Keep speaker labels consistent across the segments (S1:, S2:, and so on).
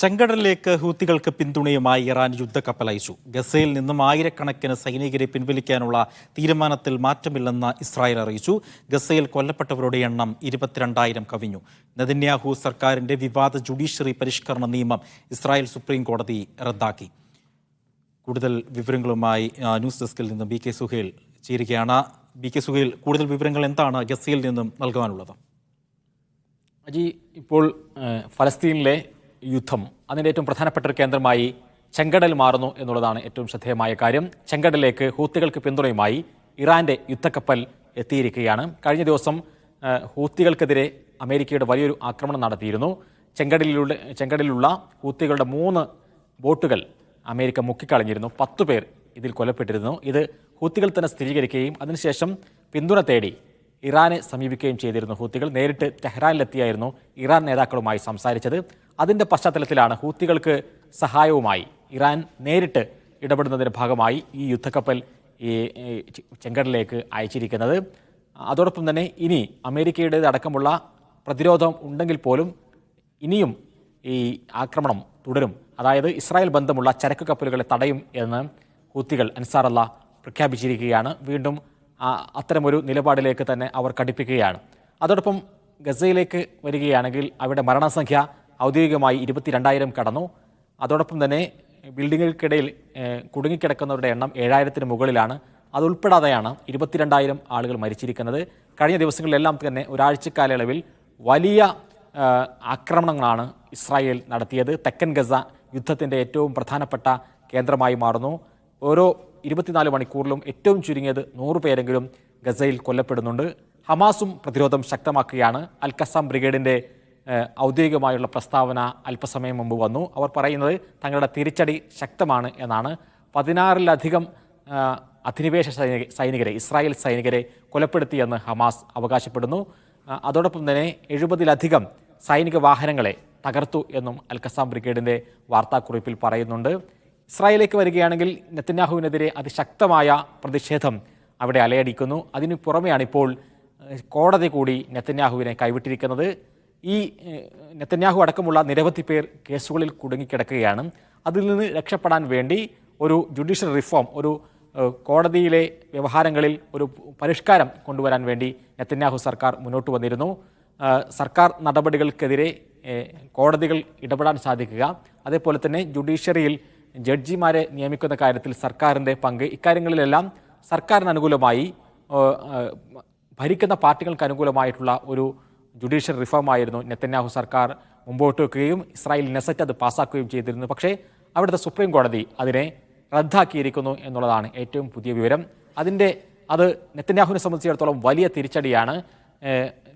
S1: ചെങ്കടലിലേക്ക് ഹൂത്തികൾക്ക് പിന്തുണയുമായി ഇറാൻ യുദ്ധക്കപ്പൽ അയച്ചു. ഗസയിൽ നിന്നും ആയിരക്കണക്കിന് സൈനികരെ പിൻവലിക്കാനുള്ള തീരുമാനത്തിൽ മാറ്റമില്ലെന്ന് ഇസ്രായേൽ അറിയിച്ചു. ഗസയിൽ കൊല്ലപ്പെട്ടവരുടെ എണ്ണം 22,000 കവിഞ്ഞു. നെതന്യാഹു സർക്കാരിന്റെ വിവാദ ജുഡീഷ്യറി പരിഷ്കരണ നിയമം ഇസ്രായേൽ സുപ്രീം കോടതി റദ്ദാക്കി. കൂടുതൽ വിവരങ്ങളുമായി ന്യൂസ് ഡെസ്കിൽ നിന്നും ബി കെ സുഹേൽ ചേരുകയാണ്. ബി കെ സുഹേൽ, കൂടുതൽ വിവരങ്ങൾ എന്താണ് ഗസയിൽ നിന്നും നൽകാനുള്ളത്?
S2: ഇപ്പോൾ ഫലസ്തീനിലെ യുദ്ധം അതിൻ്റെ ഏറ്റവും പ്രധാനപ്പെട്ട ഒരു കേന്ദ്രമായി ചെങ്കടൽ മാറുന്നു എന്നുള്ളതാണ് ഏറ്റവും ശ്രദ്ധേയമായ കാര്യം. ചെങ്കടലിലേക്ക് ഹൂത്തികൾക്ക് പിന്തുണയുമായി ഇറാന്റെ യുദ്ധക്കപ്പൽ എത്തിയിരിക്കുകയാണ്. കഴിഞ്ഞ ദിവസം ഹൂത്തികൾക്കെതിരെ അമേരിക്കയുടെ വലിയൊരു ആക്രമണം നടത്തിയിരുന്നു. ചെങ്കടലിലുള്ള ഹൂത്തികളുടെ 3 ബോട്ടുകൾ അമേരിക്ക മുക്കിക്കളഞ്ഞിരുന്നു. 10 പേർ ഇതിൽ കൊല്ലപ്പെട്ടിരുന്നു. ഇത് ഹൂത്തികൾ തന്നെ സ്ഥിരീകരിക്കുകയും അതിനുശേഷം പിന്തുണ തേടി ഇറാനെ സമീപിക്കുകയും ചെയ്തിരുന്നു. ഹൂത്തികൾ നേരിട്ട് ടെഹ്റാനിലെത്തിയായിരുന്നു ഇറാൻ നേതാക്കളുമായി സംസാരിച്ചത്. അതിൻ്റെ പശ്ചാത്തലത്തിലാണ് ഹൂത്തികൾക്ക് സഹായവുമായി ഇറാൻ നേരിട്ട് ഇടപെടുന്നതിൻ്റെ ഭാഗമായി ഈ യുദ്ധക്കപ്പൽ ഈ ചെങ്കടലിലേക്ക് അയച്ചിരിക്കുന്നത്. അതോടൊപ്പം തന്നെ ഇനി അമേരിക്കയുടേതടക്കമുള്ള പ്രതിരോധം ഉണ്ടെങ്കിൽ പോലും ഇനിയും ഈ ആക്രമണം തുടരും. അതായത് ഇസ്രായേൽ ബന്ധമുള്ള ചരക്ക് കപ്പലുകളെ തടയും എന്ന് ഹൂത്തികൾ അൻസാറുള്ള പ്രഖ്യാപിച്ചിരിക്കുകയാണ്. വീണ്ടും അത്തരമൊരു നിലപാടിലേക്ക് തന്നെ അവർ കടുപ്പിക്കുകയാണ്. അതോടൊപ്പം ഗസയിലേക്ക് വരികയാണെങ്കിൽ അവിടെ മരണസംഖ്യ ഔദ്യോഗികമായി 22,000 കടന്നു. അതോടൊപ്പം തന്നെ ബിൽഡിങ്ങുകൾക്കിടയിൽ കുടുങ്ങിക്കിടക്കുന്നവരുടെ എണ്ണം 7,000-ന് മുകളിലാണ്. അതുൾപ്പെടാതെയാണ് 22,000 ആളുകൾ മരിച്ചിരിക്കുന്നത്. കഴിഞ്ഞ ദിവസങ്ങളിലെല്ലാം തന്നെ ഒരാഴ്ചക്കാലയളവിൽ വലിയ ആക്രമണങ്ങളാണ് ഇസ്രായേൽ നടത്തിയത്. തെക്കൻ ഗസ യുദ്ധത്തിൻ്റെ ഏറ്റവും പ്രധാനപ്പെട്ട കേന്ദ്രമായി മാറുന്നു. ഓരോ 24 മണിക്കൂറിലും ഏറ്റവും ചുരുങ്ങിയത് 100 പേരെങ്കിലും ഗസയിൽ കൊല്ലപ്പെടുന്നുണ്ട്. ഹമാസും പ്രതിരോധം ശക്തമാക്കുകയാണ്. അൽ ഖസാം ബ്രിഗേഡിൻ്റെ ഔദ്യോഗികമായുള്ള പ്രസ്താവന അല്പസമയം മുമ്പ് വന്നു. അവർ പറയുന്നത് തങ്ങളുടെ തിരിച്ചടി ശക്തമാണ് എന്നാണ്. 16-ലധികം അധിനിവേശ സൈനികരെ ഇസ്രായേൽ സൈനികരെ കൊലപ്പെടുത്തിയെന്ന് ഹമാസ് അവകാശപ്പെടുന്നു. അതോടൊപ്പം തന്നെ 70-ലധികം സൈനിക വാഹനങ്ങളെ തകർത്തു എന്നും അൽ ഖസാം ബ്രിഗേഡിൻ്റെ വാർത്താക്കുറിപ്പിൽ പറയുന്നുണ്ട്. ഇസ്രായേലിലേക്ക് വരികയാണെങ്കിൽ നെതന്യാഹുവിനെതിരെ അതിശക്തമായ പ്രതിഷേധം അവിടെ അലയടിക്കുന്നു. അതിനു പുറമെയാണ് ഇപ്പോൾ കോടതി കൂടി നെതന്യാഹുവിനെ കൈവിട്ടിരിക്കുന്നത്. ഈ നെതന്യാഹു അടക്കമുള്ള നിരവധി പേർ കേസുകളിൽ കുടുങ്ങിക്കിടക്കുകയാണ്. അതിൽ നിന്ന് രക്ഷപ്പെടാൻ വേണ്ടി ഒരു ജുഡീഷ്യൽ റിഫോം, ഒരു കോടതിയിലെ വ്യവഹാരങ്ങളിൽ ഒരു പരിഷ്കാരം കൊണ്ടുവരാൻ വേണ്ടി നെതന്യാഹു സർക്കാർ മുന്നോട്ട് വന്നിരുന്നു. സർക്കാർ നടപടികൾക്കെതിരെ കോടതികൾ ഇടപെടാൻ സാധിക്കുക, അതേപോലെ തന്നെ ജുഡീഷ്യറിയിൽ ജഡ്ജിമാരെ നിയമിക്കുന്ന കാര്യത്തിൽ സർക്കാരിൻ്റെ പങ്ക്, ഇക്കാര്യങ്ങളിലെല്ലാം സർക്കാരിന് അനുകൂലമായി ഭരിക്കുന്ന പാർട്ടികൾക്ക് അനുകൂലമായിട്ടുള്ള ഒരു ജുഡീഷ്യൽ റിഫോമായിരുന്നു നെതന്യാഹു സർക്കാർ മുമ്പോട്ട് വെക്കുകയും ഇസ്രായേൽ നെസറ്റ് അത് പാസ്സാക്കുകയും ചെയ്തിരുന്നു. പക്ഷേ അവിടുത്തെ സുപ്രീം കോടതി അതിനെ റദ്ദാക്കിയിരിക്കുന്നു എന്നുള്ളതാണ് ഏറ്റവും പുതിയ വിവരം. അത് നെതന്യാഹുവിനെ സംബന്ധിച്ചിടത്തോളം വലിയ തിരിച്ചടിയാണ്.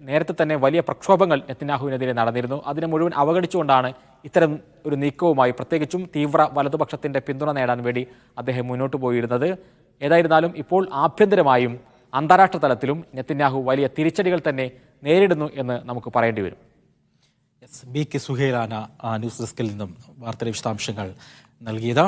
S2: നേരത്തെ തന്നെ വലിയ പ്രക്ഷോഭങ്ങൾ നെതന്യാഹുവിനെതിരെ നടന്നിരുന്നു. അതിനെ മുഴുവൻ അവഗണിച്ചുകൊണ്ടാണ് ഇത്തരം ഒരു നീക്കവുമായി, പ്രത്യേകിച്ചും തീവ്ര വലതുപക്ഷത്തിൻ്റെ പിന്തുണ നേടാൻ വേണ്ടി അദ്ദേഹം മുന്നോട്ട് പോയിരുന്നത്. ഏതായിരുന്നാലും ഇപ്പോൾ ആഭ്യന്തരമായും അന്താരാഷ്ട്ര തലത്തിലും നെതന്യാഹു വലിയ തിരിച്ചടികൾ തന്നെ നേരിടുന്നു എന്ന് നമുക്ക് പറയേണ്ടി വരും.
S1: ബി കെ സുഹേലാണ് ന്യൂസ് ഡെസ്കിൽ നിന്നും വാർത്തയുടെ വിശദാംശങ്ങൾ നൽകിയത്.